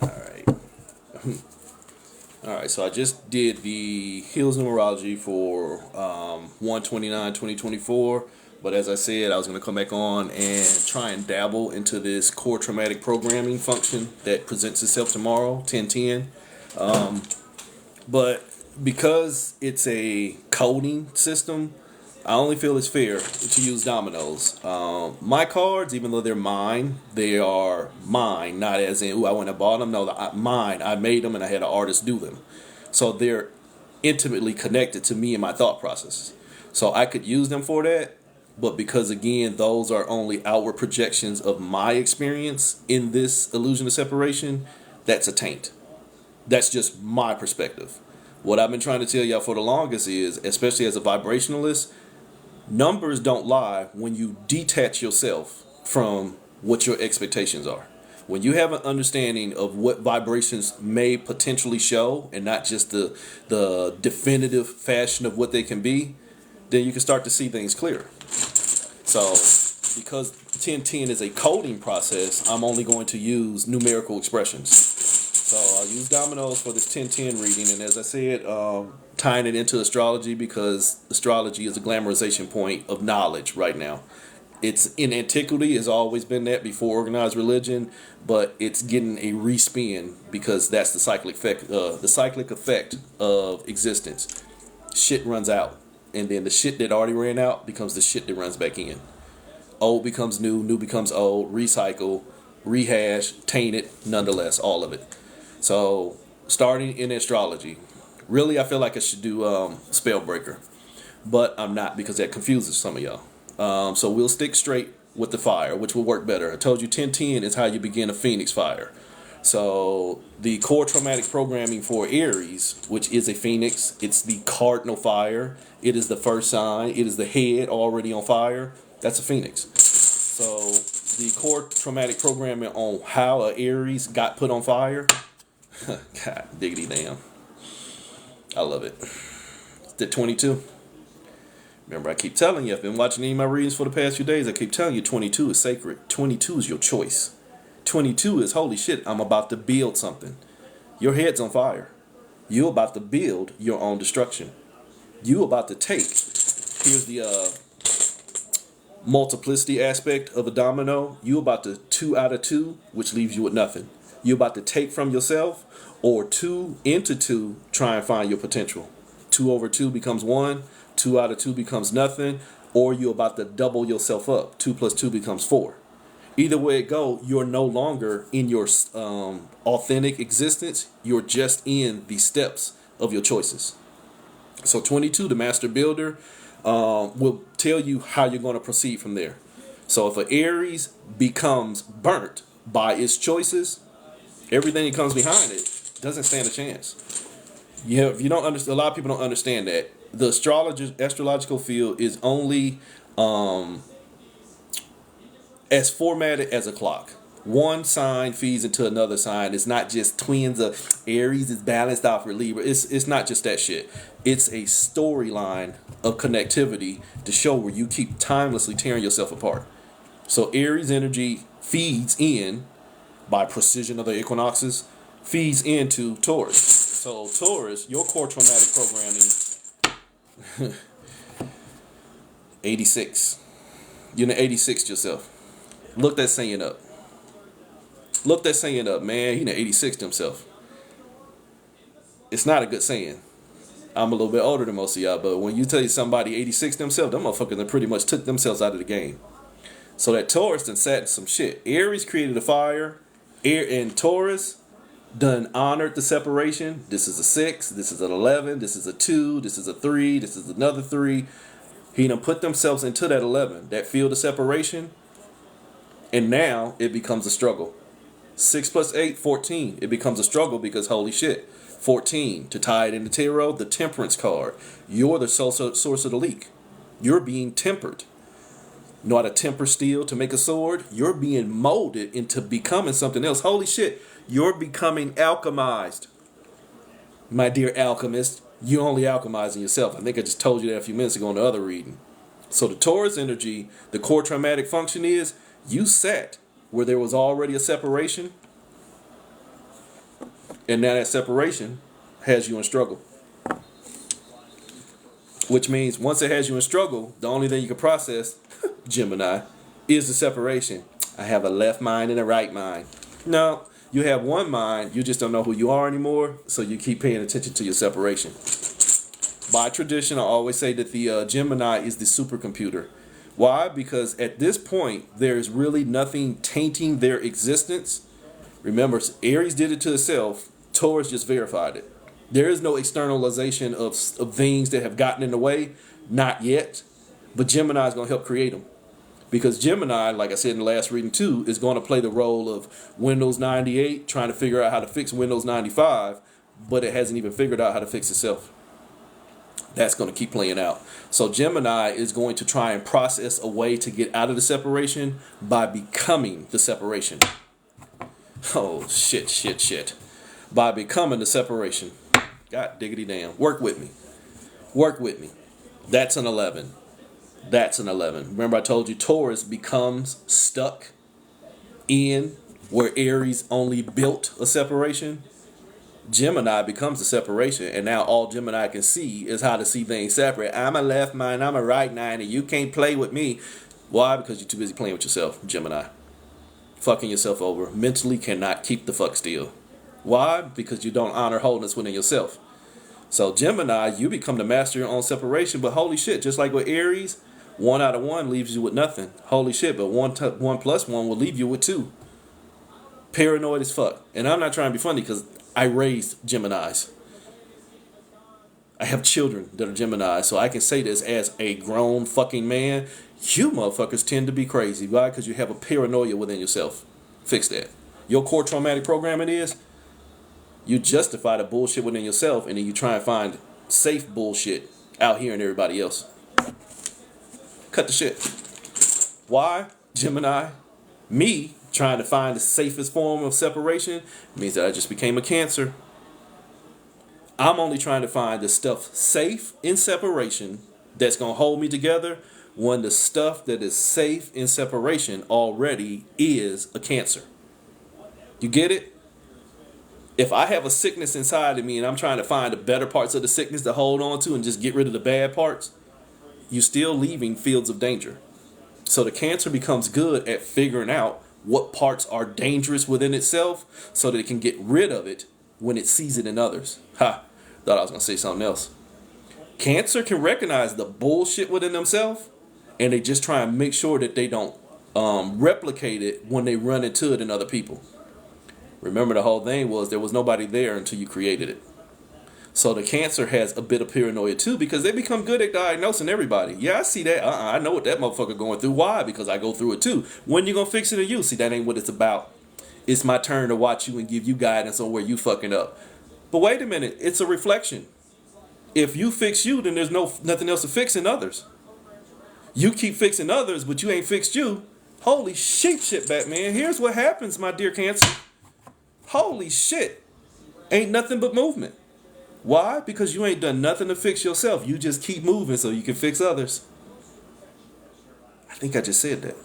All right. All right, so I just did the Hills numerology for 1/29/2024. But as I said, I was going to come back on and try and dabble into this core traumatic programming function that presents itself tomorrow, 10/10. But because it's a coding system, I only feel it's fair to use dominoes. My cards, even though they're mine, they are mine, not as in, ooh, I went and bought them. No, mine. I made them and I had an artist do them. So they're intimately connected to me and my thought process. So I could use them for that. But because, again, those are only outward projections of my experience in this illusion of separation, that's a taint. That's just my perspective. What I've been trying to tell y'all for the longest is, especially as a vibrationalist, numbers don't lie when you detach yourself from what your expectations are. When you have an understanding of what vibrations may potentially show and not just the definitive fashion of what they can be, then you can start to see things clearer. So because 1010 is a coding process, I'm only going to use numerical expressions. So I'll use dominoes for this 1010 reading, and as I said, tying it into astrology because astrology is a glamorization point of knowledge right now. It's in antiquity has always been that before organized religion, but it's getting a respin because that's the cyclic effect of existence. Shit runs out, and then the shit that already ran out becomes the shit that runs back in. Old becomes new, new becomes old, recycle, rehash, taint it, nonetheless, all of it. So, starting in astrology, really I feel like I should do Spellbreaker, but I'm not because that confuses some of y'all. So we'll stick straight with the fire, which will work better. I told you 1010 is how you begin a phoenix fire. So the core traumatic programming for Aries, which is a phoenix, it's the cardinal fire. It is the first sign. It is the head already on fire. That's a phoenix. So the core traumatic programming on how a Aries got put on fire. God diggity damn. I love it. It's at 22. Remember, I keep telling you, I've been watching any of my readings for the past few days. I keep telling you 22 is sacred. 22 is your choice. 22 is, holy shit, I'm about to build something. Your head's on fire. You're about to build your own destruction. You about to take. Here's the multiplicity aspect of a domino. You about to 2 out of 2, which leaves you with nothing. You're about to take from yourself, or 2 into 2, try and find your potential. 2 over 2 becomes 1. 2 out of 2 becomes nothing, or you're about to double yourself up. 2 plus 2 becomes 4. Either way it go, you're no longer in your authentic existence. You're just in the steps of your choices. So 22, the master builder, will tell you how you're going to proceed from there. So if an Aries becomes burnt by its choices, everything that comes behind it doesn't stand a chance. If you don't understand, a lot of people don't understand that the astrological field is only as formatted as a clock. One sign feeds into another sign. It's not just twins of Aries is balanced out for Libra. It's not just that shit. It's a storyline of connectivity to show where you keep timelessly tearing yourself apart. So Aries energy feeds in by precision of the equinoxes, feeds into Taurus. So Taurus, your core traumatic programming, 86. You're in the 86 yourself. Look that saying up. Look that saying up, man. He in the 86 himself. It's not a good saying. I'm a little bit older than most of y'all, but when you tell you somebody 86 themselves, them motherfuckers that pretty much took themselves out of the game. So that Taurus done sat in some shit. Aries created a fire. And Taurus done honored the separation. This is a 6. This is an 11. This is a 2. This is a 3. This is another 3. He done put themselves into that 11. That field of separation. And now it becomes a struggle. 6 plus 8, 14. It becomes a struggle because holy shit. 14. To tie it into tarot, the temperance card. You're the source of the leak. You're being tempered. Know how to temper steel to make a sword? You're being molded into becoming something else. Holy shit. You're becoming alchemized. My dear alchemist, you're only alchemizing yourself. I think I just told you that a few minutes ago in the other reading. So the Taurus energy, the core traumatic function is you sat where there was already a separation And now that separation has you in struggle. Which means once it has you in struggle, the only thing you can process, Gemini, is the separation. I have a left mind and a right mind. No, you have one mind, you just don't know who you are anymore, so you keep paying attention to your separation. By tradition, I always say that the Gemini is the supercomputer. Why? Because at this point, there's really nothing tainting their existence. Remember, Aries did it to itself. Taurus just verified it. There is no externalization of things that have gotten in the way. Not yet. But Gemini is going to help create them. Because Gemini, like I said in the last reading too, is going to play the role of Windows 98, trying to figure out how to fix Windows 95, but it hasn't even figured out how to fix itself. That's going to keep playing out. So Gemini is going to try and process a way to get out of the separation by becoming the separation. Oh, shit. By becoming the separation. God diggity damn. Work with me. That's an 11. Remember I told you Taurus becomes stuck in where Aries only built a separation. Gemini becomes a separation, and now all Gemini can see is how to see things separate. I'm a left mind, I'm a right mind, and you can't play with me. Why? Because you're too busy playing with yourself, Gemini. Fucking yourself over. Mentally cannot keep the fuck still. Why? Because you don't honor wholeness within yourself. So Gemini, you become the master of your own separation, but holy shit, just like with Aries, 1 out of 1 leaves you with nothing. Holy shit, but 1 plus 1 will leave you with 2. Paranoid as fuck. And I'm not trying to be funny because I raised Geminis. I have children that are Geminis, so I can say this as a grown fucking man. You motherfuckers tend to be crazy. Why? Because you have a paranoia within yourself. Fix that. Your core traumatic programming is you justify the bullshit within yourself, and then you try and find safe bullshit out here in everybody else. Cut the shit. Why? Gemini. Me trying to find the safest form of separation means that I just became a Cancer. I'm only trying to find the stuff safe in separation that's going to hold me together when the stuff that is safe in separation already is a Cancer. You get it? If I have a sickness inside of me and I'm trying to find the better parts of the sickness to hold on to and just get rid of the bad parts, you're still leaving fields of danger. So the Cancer becomes good at figuring out what parts are dangerous within itself so that it can get rid of it when it sees it in others. Ha! Thought I was going to say something else. Cancer can recognize the bullshit within themselves, and they just try and make sure that they don't replicate it when they run into it in other people. Remember, the whole thing was there was nobody there until you created it. So the Cancer has a bit of paranoia too, because they become good at diagnosing everybody. Yeah, I see that. I know what that motherfucker going through. Why? Because I go through it too. When you gonna fix it in you? See, that ain't what it's about. It's my turn to watch you and give you guidance on where you fucking up. But wait a minute, it's a reflection. If you fix you, then there's nothing else to fix in others. You keep fixing others, but you ain't fixed you. Holy shit, Batman. Here's what happens, my dear Cancer. Holy shit. Ain't nothing but movement. Why? Because you ain't done nothing to fix yourself. You just keep moving so you can fix others. I think I just said that.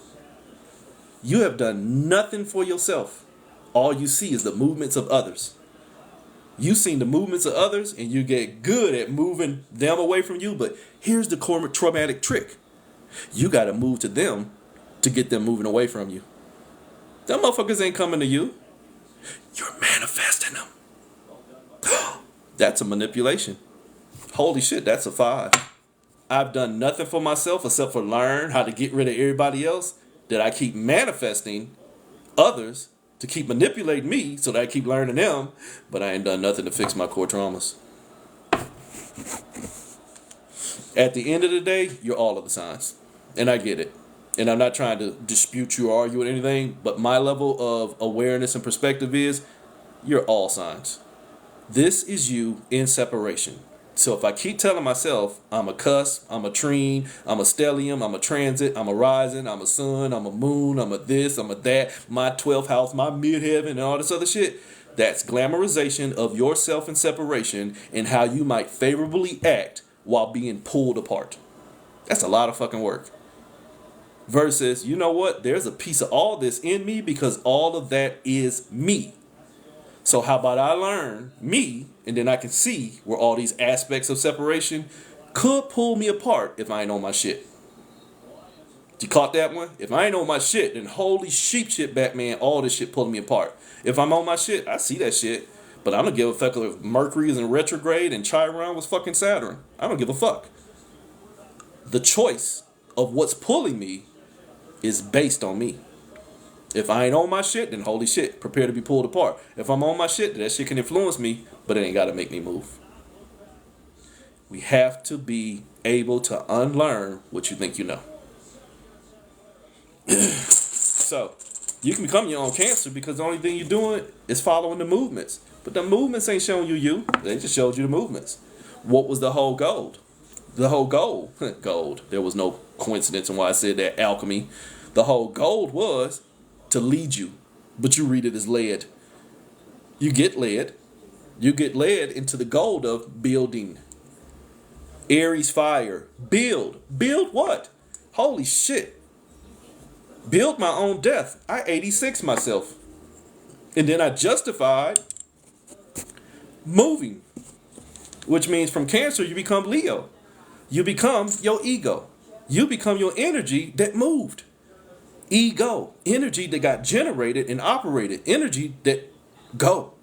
You have done nothing for yourself. All you see is the movements of others. You've seen the movements of others and you get good at moving them away from you. But here's the traumatic trick. You got to move to them to get them moving away from you. Them motherfuckers ain't coming to you. You're manifesting them. That's a manipulation. Holy shit, that's a 5. I've done nothing for myself except for learn how to get rid of everybody else that I keep manifesting others to keep manipulating me so that I keep learning them, but I ain't done nothing to fix my core traumas. At the end of the day, you're all of the signs. And I get it. And I'm not trying to dispute you or argue with anything, but my level of awareness and perspective is you're all signs. This is you in separation. So if I keep telling myself I'm a cuss, I'm a trine, I'm a stellium, I'm a transit, I'm a rising, I'm a sun, I'm a moon, I'm a this, I'm a that, my 12th house, my midheaven, and all this other shit, that's glamorization of yourself in separation and how you might favorably act while being pulled apart. That's a lot of fucking work. Versus, you know what? There's a piece of all this in me because all of that is me. So how about I learn me, and then I can see where all these aspects of separation could pull me apart if I ain't on my shit. You caught that one? If I ain't on my shit, then holy sheep shit, Batman, all this shit pulling me apart. If I'm on my shit, I see that shit. But I don't give a fuck if Mercury is in retrograde and Chiron was fucking Saturn. I don't give a fuck. The choice of what's pulling me is based on me. If I ain't on my shit, then holy shit, prepare to be pulled apart. If I'm on my shit, that shit can influence me, but it ain't got to make me move. We have to be able to unlearn what you think you know. So, you can become your own Cancer because the only thing you're doing is following the movements. But the movements ain't showing you. They just showed you the movements. What was the whole goal? The whole goal, gold. There was no coincidence in why I said that, alchemy. The whole goal was to lead you, but you read it as led. You get led. You get led into the goal of building. Aries fire. Build. Build what? Holy shit. Build my own death. I 86 myself. And then I justified moving. Which means from Cancer, you become Leo. You become your ego. You become your energy that moved. Ego. Energy that got generated and operated. Energy that go.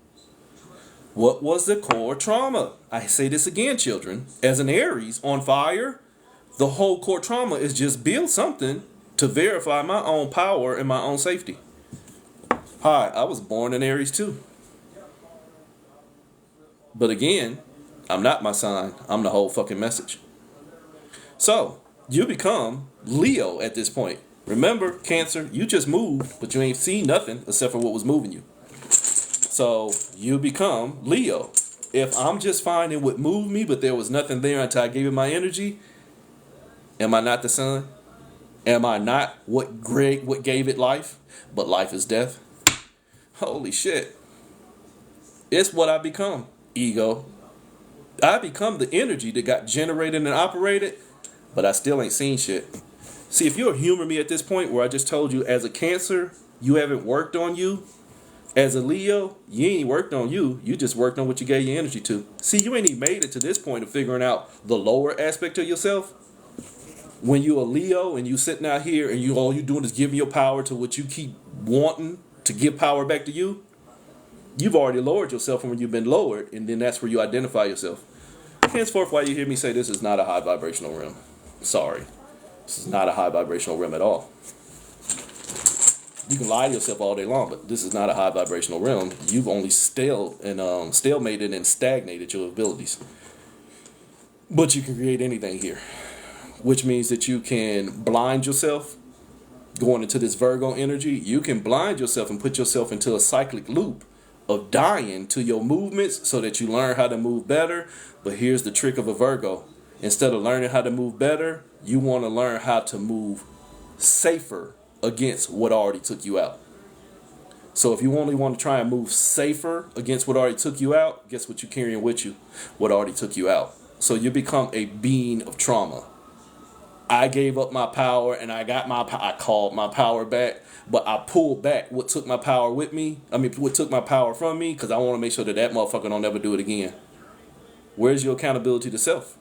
What was the core trauma? I say this again, children. As an Aries on fire, the whole core trauma is just build something to verify my own power and my own safety. Hi, I was born in Aries too. But again, I'm not my sign. I'm the whole fucking message. So, you become Leo at this point. Remember, Cancer, you just moved, but you ain't seen nothing except for what was moving you. So, you become Leo. If I'm just finding what moved me, but there was nothing there until I gave it my energy, am I not the sun? Am I not what gave it life? But life is death. Holy shit. It's what I become. Ego. I become the energy that got generated and operated, but I still ain't seen shit. See, if you'll humor me at this point where I just told you as a Cancer, you haven't worked on you. As a Leo, you ain't worked on you. You just worked on what you gave your energy to. See, you ain't even made it to this point of figuring out the lower aspect of yourself. When you're a Leo and you sitting out here and all you doing is giving your power to what you keep wanting to give power back to you, you've already lowered yourself from when you've been lowered, and then that's where you identify yourself. Henceforth, why you hear me say this is not a high vibrational realm. Sorry. This is not a high vibrational realm at all. You can lie to yourself all day long, but this is not a high vibrational realm. You've only stalemated and stagnated your abilities. But you can create anything here, which means that you can blind yourself going into this Virgo energy. You can blind yourself and put yourself into a cyclic loop of dying to your movements so that you learn how to move better. But here's the trick of a Virgo. Instead of learning how to move better, you want to learn how to move safer against what already took you out. So if you only want to try and move safer against what already took you out, guess what you're carrying with you? What already took you out. So you become a being of trauma. I gave up my power and I called my power back, but I pulled back what took my power with me. What took my power from me, because I want to make sure that motherfucker don't ever do it again. Where's your accountability to self?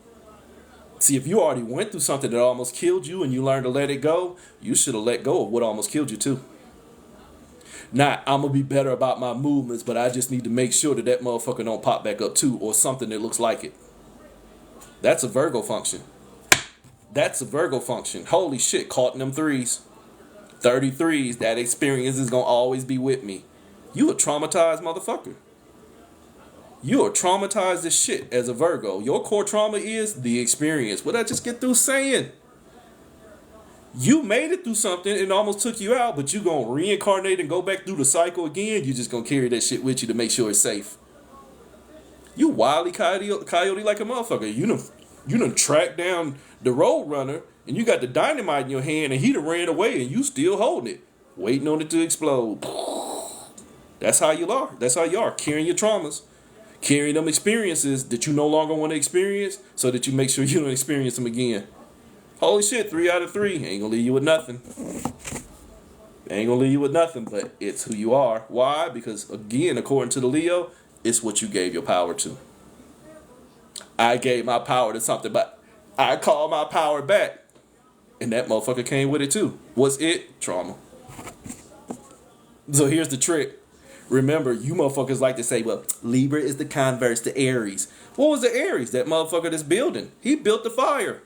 See, if you already went through something that almost killed you and you learned to let it go, you should have let go of what almost killed you too. Not, I'm going to be better about my movements, but I just need to make sure that motherfucker don't pop back up too, or something that looks like it. That's a Virgo function. That's a Virgo function. Holy shit, caught in them threes. 33s, that experience is going to always be with me. You a traumatized motherfucker. You are traumatized as shit as a Virgo. Your core trauma is the experience. What I just get through saying? You made it through something and it almost took you out, but you going to reincarnate and go back through the cycle again. You just going to carry that shit with you to make sure it's safe. You wily coyote like a motherfucker. You done tracked down the road runner and you got the dynamite in your hand and he done ran away and you still holding it, waiting on it to explode. That's how you are. That's how you are, carrying your traumas. Carrying them experiences that you no longer want to experience so that you make sure you don't experience them again. Holy shit, 3 out of 3. Ain't gonna leave you with nothing. Ain't gonna leave you with nothing, but it's who you are. Why? Because again, according to the Leo, it's what you gave your power to. I gave my power to something, but I call my power back. And that motherfucker came with it too. What's it? Trauma. So here's the trick. Remember, you motherfuckers like to say, well, Libra is the converse to Aries. What was the Aries? That motherfucker that's building. He built the fire.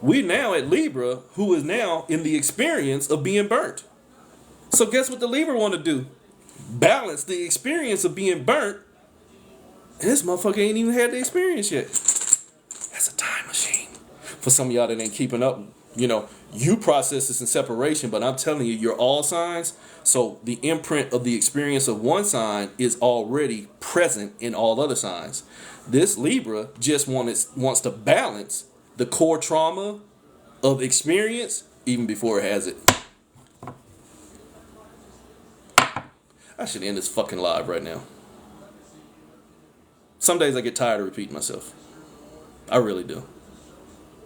We now at Libra, who is now in the experience of being burnt. So guess what the Libra want to do? Balance the experience of being burnt. And this motherfucker ain't even had the experience yet. That's a time machine. For some of y'all that ain't keeping up, you process this in separation, but I'm telling you, you're all signs. So the imprint of the experience of one sign is already present in all other signs. This Libra just wants to balance the core trauma of experience even before it has it. I should end this fucking live right now. Some days I get tired of repeating myself. I really do.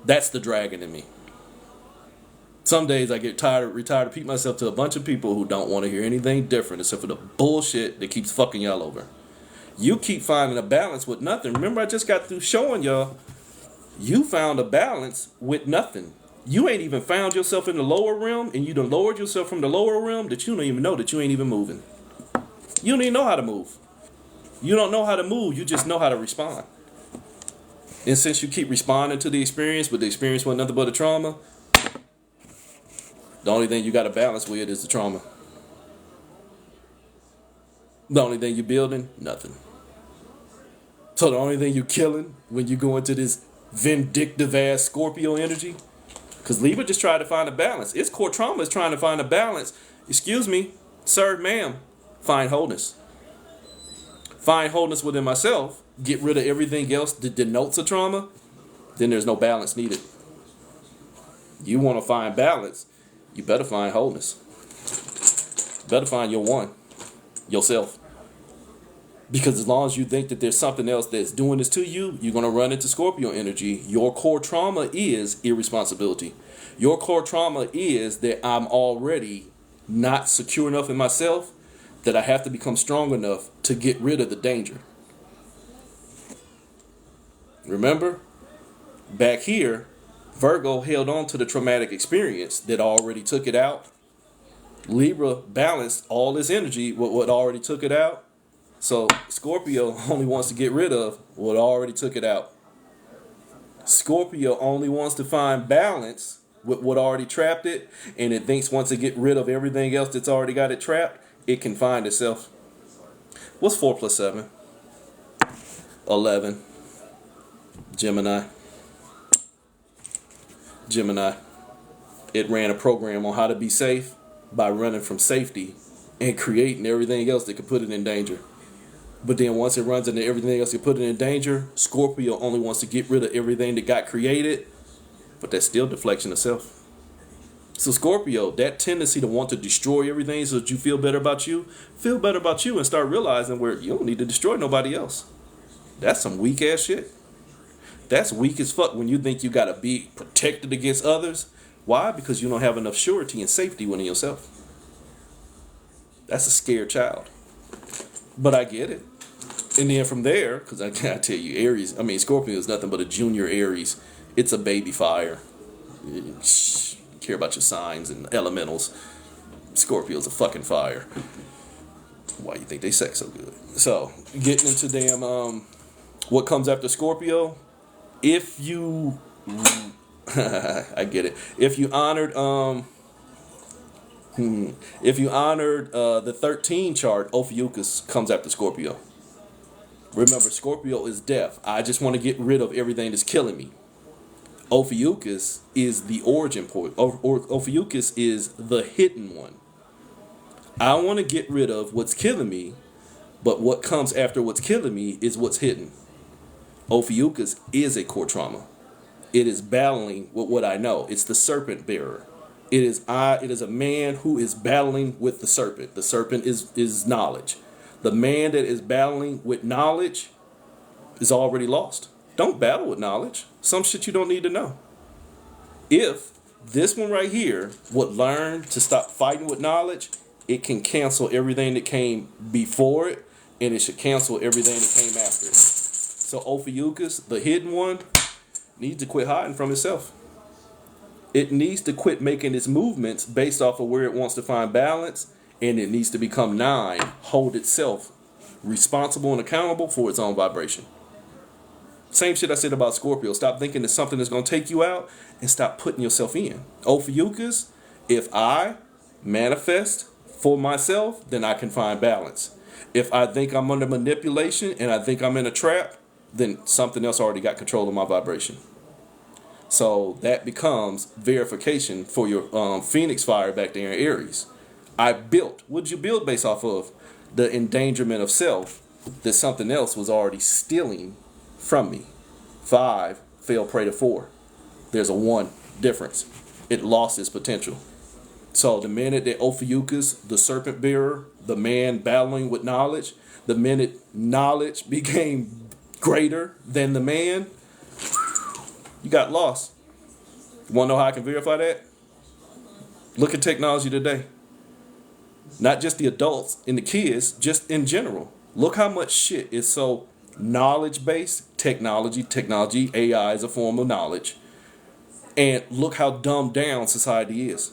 That's the dragon in me. Some days I get retired of repeating myself to a bunch of people who don't want to hear anything different except for the bullshit that keeps fucking y'all over. You keep finding a balance with nothing. Remember, I just got through showing y'all you found a balance with nothing. You ain't even found yourself in the lower realm, and you done lowered yourself from the lower realm that you don't even know that you ain't even moving. You don't even know how to move. You don't know how to move, you just know how to respond. And since you keep responding to the experience, but the experience wasn't nothing but a trauma, the only thing you got to balance with is the trauma. The only thing you're building, nothing. So the only thing you're killing when you go into this vindictive ass Scorpio energy, because Libra just tried to find a balance. Its core trauma is trying to find a balance. Excuse me, sir, ma'am, find wholeness. Find wholeness within myself, get rid of everything else that denotes a trauma, then there's no balance needed. You want to find balance, you better find wholeness. You better find your one, yourself. Because as long as you think that there's something else that's doing this to you, you're going to run into Scorpio energy. Your core trauma is irresponsibility. Your core trauma is that I'm already not secure enough in myself that I have to become strong enough to get rid of the danger. Remember, back here, Virgo held on to the traumatic experience that already took it out. Libra balanced all this energy with what already took it out. So Scorpio only wants to get rid of what already took it out. Scorpio only wants to find balance with what already trapped it, and it thinks once it get rid of everything else that's already got it trapped, it can find itself. What's 4 plus 7? 11. Gemini. It ran a program on how to be safe by running from safety and creating everything else that could put it in danger. But then once it runs into everything else that put it in danger, Scorpio only wants to get rid of everything that got created, but that's still deflection of self. So Scorpio, that tendency to want to destroy everything so that you feel better about you and start realizing where you don't need to destroy nobody else. That's some weak ass shit. That's weak as fuck when you think you gotta be protected against others. Why? Because you don't have enough surety and safety within yourself. That's a scared child. But I get it. And then from there, because I tell you, Scorpio is nothing but a junior Aries. It's a baby fire. You care about your signs and elementals. Scorpio's a fucking fire. Why you think they sex so good? So, getting into what comes after Scorpio, if you I get it. If you honored the 13 chart, Ophiuchus comes after Scorpio. Remember, Scorpio is death. I just want to get rid of everything that's killing me. Ophiuchus is the origin point. Ophiuchus is the hidden one. I want to get rid of what's killing me, but what comes after what's killing me is what's hidden. Ophiuchus is a core trauma. It is battling with what I know. It's the serpent bearer. It is a man who is battling with the serpent. The serpent is knowledge. The man that is battling with knowledge is already lost. Don't battle with knowledge. Some shit you don't need to know. If This one right here would learn to stop fighting with knowledge. It can cancel everything that came before it, and it should cancel everything that came after it. So Ophiuchus, the hidden one, needs to quit hiding from itself. It needs to quit making its movements based off of where it wants to find balance, and it needs to become 9, hold itself responsible and accountable for its own vibration. Same shit I said about Scorpio. Stop thinking that something is going to take you out and stop putting yourself in. Ophiuchus, if I manifest for myself, then I can find balance. If I think I'm under manipulation and I think I'm in a trap, then something else already got control of my vibration. So that becomes verification for your Phoenix fire back there in Aries. I built. What did you build based off of? The endangerment of self that something else was already stealing from me. 5 fell prey to 4. There's a 1 difference. It lost its potential. So the minute that Ophiuchus, the serpent bearer, the man battling with knowledge, the minute knowledge became greater than the man, you got lost. You want to know how I can verify that? Look at technology today. Not just the adults and the kids, just in general. Look how much shit is so knowledge-based. Technology, AI is a form of knowledge. And look how dumbed down society is.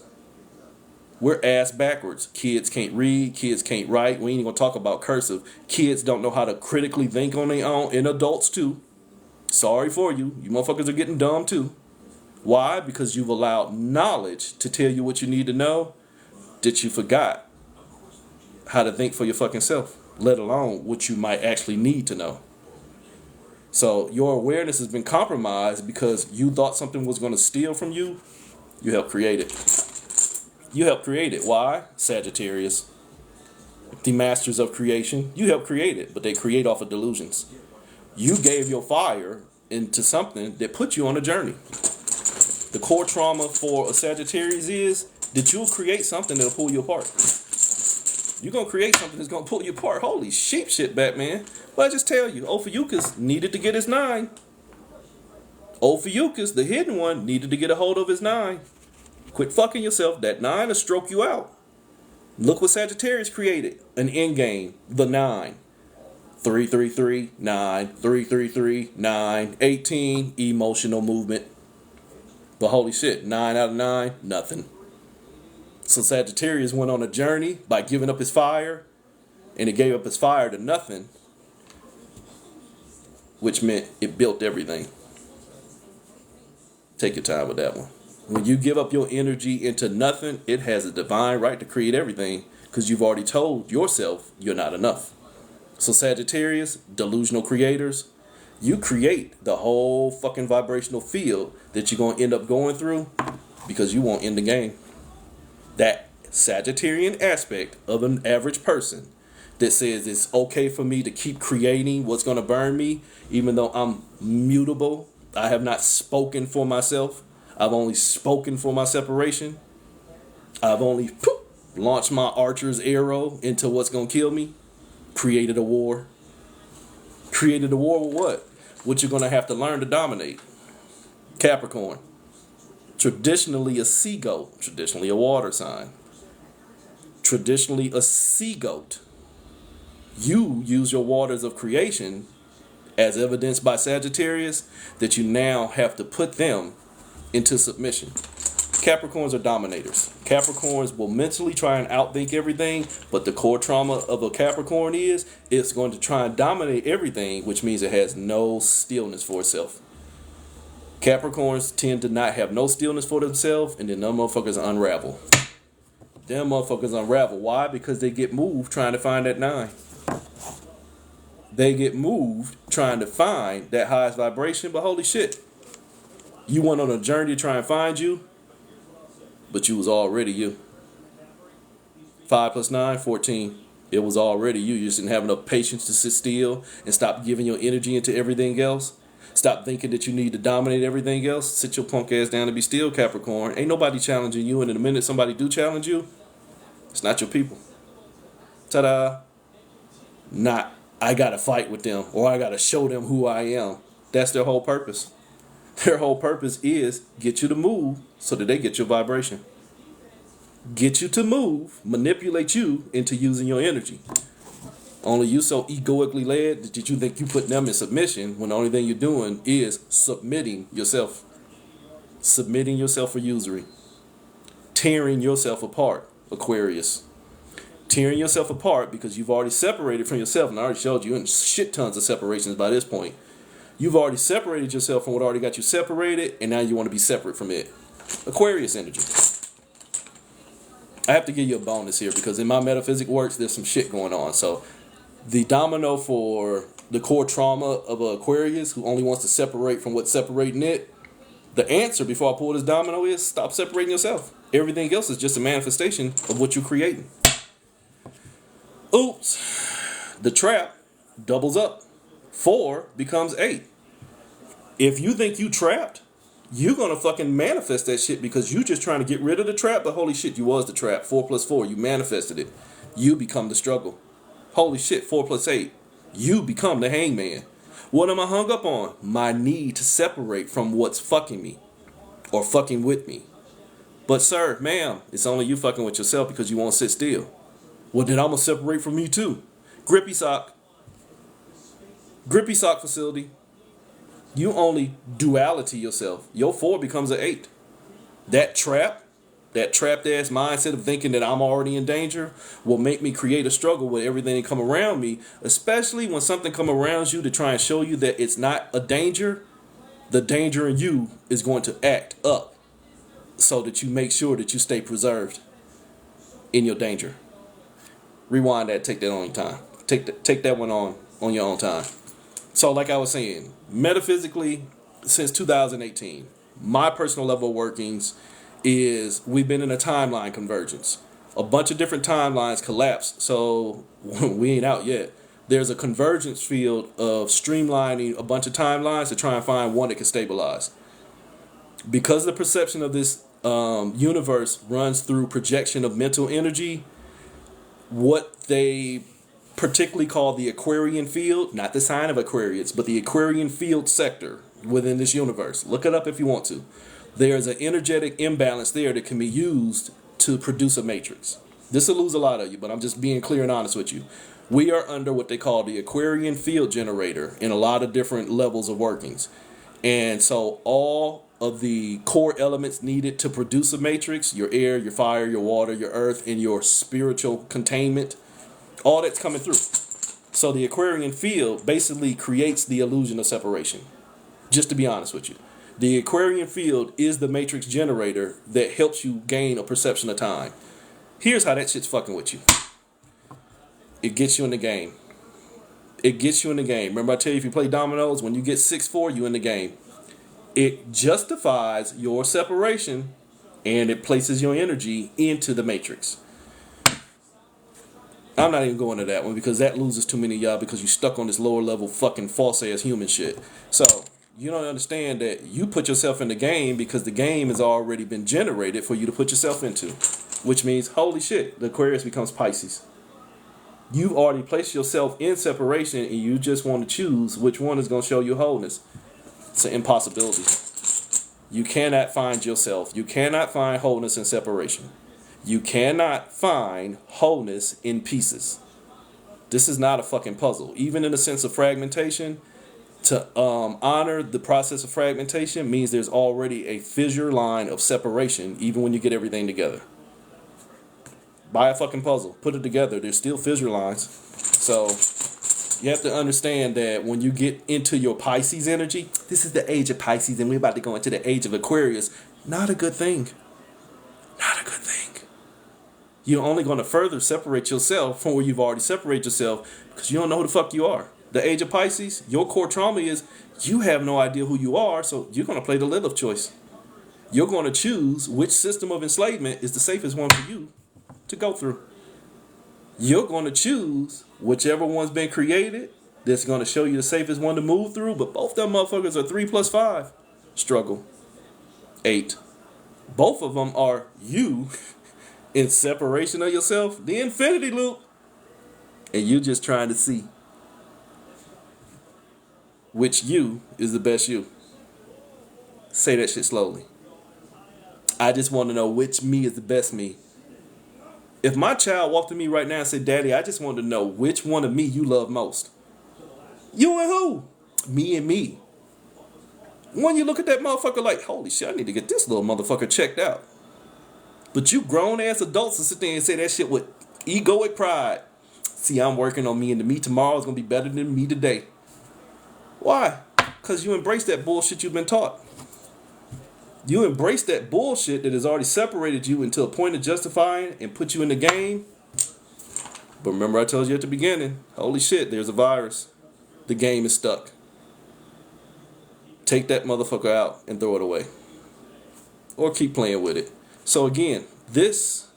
We're ass backwards. Kids can't read. Kids can't write. We ain't gonna talk about cursive. Kids don't know how to critically think on their own. And adults too. Sorry for you. You motherfuckers are getting dumb too. Why? Because you've allowed knowledge to tell you what you need to know that you forgot how to think for your fucking self, let alone what you might actually need to know. So your awareness has been compromised because you thought something was going to steal from you. You helped create it. You helped create it. Why? Sagittarius. The masters of creation. You helped create it, but they create off of delusions. You gave your fire into something that put you on a journey. The core trauma for a Sagittarius is that you'll create something that'll pull you apart. You're going to create something that's going to pull you apart. Holy shit, Batman. But I just tell you, Ophiuchus needed to get his 9. Ophiuchus, the hidden one, needed to get a hold of his 9. Quit fucking yourself. That 9 will stroke you out. Look what Sagittarius created. An end game. The 9. 333, 9. 333, 9. 18. Emotional movement. But holy shit, 9 out of 9, nothing. So Sagittarius went on a journey by giving up his fire, and it gave up his fire to nothing, which meant it built everything. Take your time with that one. When you give up your energy into nothing, it has a divine right to create everything because you've already told yourself you're not enough. So Sagittarius, delusional creators, you create the whole fucking vibrational field that you're going to end up going through because you won't end the game. That Sagittarian aspect of an average person that says it's okay for me to keep creating what's going to burn me, even though I'm mutable. I have not spoken for myself. I've only spoken for my separation. I've only launched my archer's arrow into what's going to kill me. Created a war. Created a war with what? What you're going to have to learn to dominate. Capricorn. Traditionally a sea goat. Traditionally a water sign. Traditionally a sea goat. You use your waters of creation as evidenced by Sagittarius that you now have to put them into submission. Capricorns are dominators. Capricorns will mentally try and outthink everything, but the core trauma of a Capricorn is it's going to try and dominate everything, which means it has no stillness for itself. Capricorns tend to not have no stillness for themselves, and then them motherfuckers unravel. Them motherfuckers unravel. Why? Because they get moved trying to find that 9. They get moved trying to find that highest vibration, but holy shit. You went on a journey to try and find you, but you was already you. 5 plus 9, 14. It was already you. You just didn't have enough patience to sit still and stop giving your energy into everything else. Stop thinking that you need to dominate everything else. Sit your punk ass down and be still, Capricorn. Ain't nobody challenging you, and in a minute somebody do challenge you, it's not your people. Ta-da. Not, I gotta fight with them, or I gotta show them who I am. That's their whole purpose. Their whole purpose is get you to move so that they get your vibration. Get you to move, manipulate you into using your energy. Only you so egoically led that you think you put them in submission when the only thing you're doing is submitting yourself. Submitting yourself for usury. Tearing yourself apart, Aquarius. Tearing yourself apart because you've already separated from yourself, and I already showed you in shit tons of separations by this point. You've already separated yourself from what already got you separated, and now you want to be separate from it. Aquarius energy. I have to give you a bonus here because in my metaphysic works, there's some shit going on. So the domino for the core trauma of an Aquarius who only wants to separate from what's separating it, the answer before I pull this domino is stop separating yourself. Everything else is just a manifestation of what you're creating. Oops. The trap doubles up. 4 becomes 8. If you think you trapped, you're going to fucking manifest that shit because you just trying to get rid of the trap, but holy shit, you was the trap. 4 plus 4, you manifested it. You become the struggle. Holy shit, 4 plus 8, you become the hangman. What am I hung up on? My need to separate from what's fucking me or fucking with me. But sir, ma'am, it's only you fucking with yourself because you won't sit still. Well, then I'm going to separate from me too. Grippy sock. Grippy sock facility. You only duality yourself. Your 4 becomes an 8. That trapped ass mindset of thinking that I'm already in danger will make me create a struggle with everything that come around me, especially when something come around you to try and show you that it's not a danger. The danger in you is going to act up so that you make sure that you stay preserved in your danger. Rewind that, take that on your time. Take that one on your own time. So like I was saying, metaphysically, since 2018, my personal level of workings is we've been in a timeline convergence. A bunch of different timelines collapsed, so we ain't out yet. There's a convergence field of streamlining a bunch of timelines to try and find one that can stabilize. Because the perception of this universe runs through projection of mental energy, what they particularly called the Aquarian field, not the sign of Aquarius, but the Aquarian field sector within this universe. Look it up if you want to. There's an energetic imbalance there that can be used to produce a matrix. This will lose a lot of you, but I'm just being clear and honest with you. We are under what they call the Aquarian field generator in a lot of different levels of workings. And so all of the core elements needed to produce a matrix, your air, your fire, your water, your earth, and your spiritual containment, all that's coming through. So the Aquarian field basically creates the illusion of separation. Just to be honest with you. The Aquarian field is the matrix generator that helps you gain a perception of time. Here's how that shit's fucking with you. It gets you in the game. It gets you in the game. Remember I tell you if you play dominoes, when you get 6-4, you in the game. It justifies your separation and it places your energy into the matrix. I'm not even going to that one because that loses too many of y'all because you stuck on this lower level fucking false ass human shit. So you don't understand that you put yourself in the game because the game has already been generated for you to put yourself into. Which means, holy shit, the Aquarius becomes Pisces. You've already placed yourself in separation and you just want to choose which one is going to show you wholeness. It's an impossibility. You cannot find yourself. You cannot find wholeness in separation. You cannot find wholeness in pieces. This is not a fucking puzzle. Even in the sense of fragmentation, to honor the process of fragmentation means there's already a fissure line of separation even when you get everything together. Buy a fucking puzzle. Put it together. There's still fissure lines. So you have to understand that when you get into your Pisces energy, this is the age of Pisces and we're about to go into the age of Aquarius. Not a good thing. Not a good thing. You're only going to further separate yourself from where you've already separated yourself because you don't know who the fuck you are. The age of Pisces, your core trauma is you have no idea who you are, so you're going to play the Lilith choice. You're going to choose which system of enslavement is the safest one for you to go through. You're going to choose whichever one's been created that's going to show you the safest one to move through, but both them motherfuckers are 3 plus 5. Struggle. 8. Both of them are you in separation of yourself, the infinity loop, and you just trying to see which you is the best you. Say that shit slowly. I just want to know which me is the best me. If my child walked to me right now and said, Daddy, I just want to know which one of me you love most. You and who? Me and me. When you look at that motherfucker like, holy shit, I need to get this little motherfucker checked out. But you grown ass adults will sit there and say that shit with egoic pride. See, I'm working on me, and the me tomorrow is going to be better than me today. Why? Because you embrace that bullshit you've been taught. You embrace that bullshit that has already separated you into a point of justifying and put you in the game. But remember I told you at the beginning, holy shit, there's a virus. The game is stuck. Take that motherfucker out and throw it away. Or keep playing with it. So again, this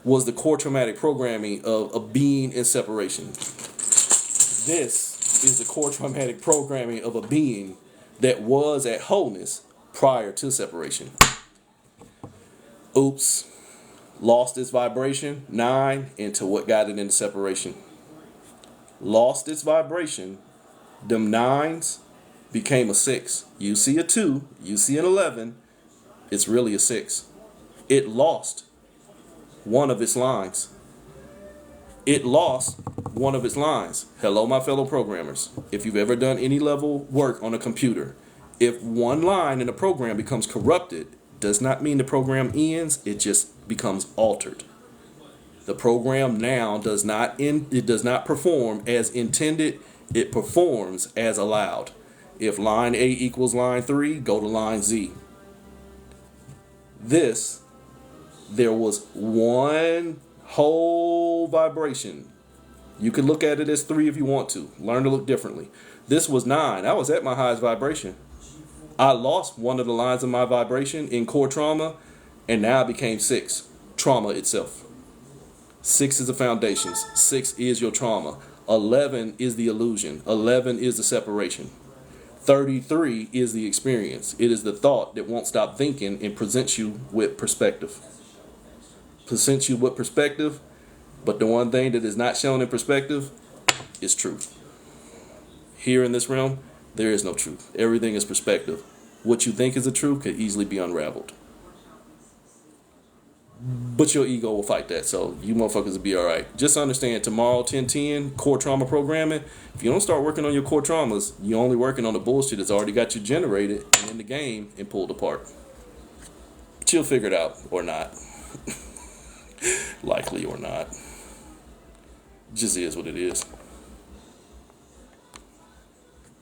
was the core traumatic programming of a being in separation. This is the core traumatic programming of a being that was at wholeness prior to separation. Oops. Lost its vibration, 9, into what got it into separation. Lost its vibration, them 9s became a 6. You see a 2, you see an 11, it's really a 6. It lost one of its lines. It lost one of its lines. Hello, my fellow programmers. If you've ever done any level work on a computer, if one line in a program becomes corrupted, does not mean the program ends, it just becomes altered. The program now does not perform as intended, it performs as allowed. If line A equals line 3, go to line Z. There was one whole vibration. You can look at it as 3 if you want to. Learn to look differently. This was 9. I was at my highest vibration. I lost one of the lines of my vibration in core trauma, and now it became 6. Trauma itself. 6 is the foundations. 6 is your trauma. 11 is the illusion. 11 is the separation. 33 is the experience. It is the thought that won't stop thinking and presents you with perspective. Presents you with perspective, but the one thing that is not shown in perspective is truth. Here in this realm, there is no truth. Everything is perspective. What you think is the truth could easily be unraveled. But your ego will fight that, so you motherfuckers will be alright. Just understand, tomorrow, 10:10, core trauma programming. If you don't start working on your core traumas, you're only working on the bullshit that's already got you generated and in the game and pulled apart. But you'll figure it out, or not. Likely or not. Just is what it is.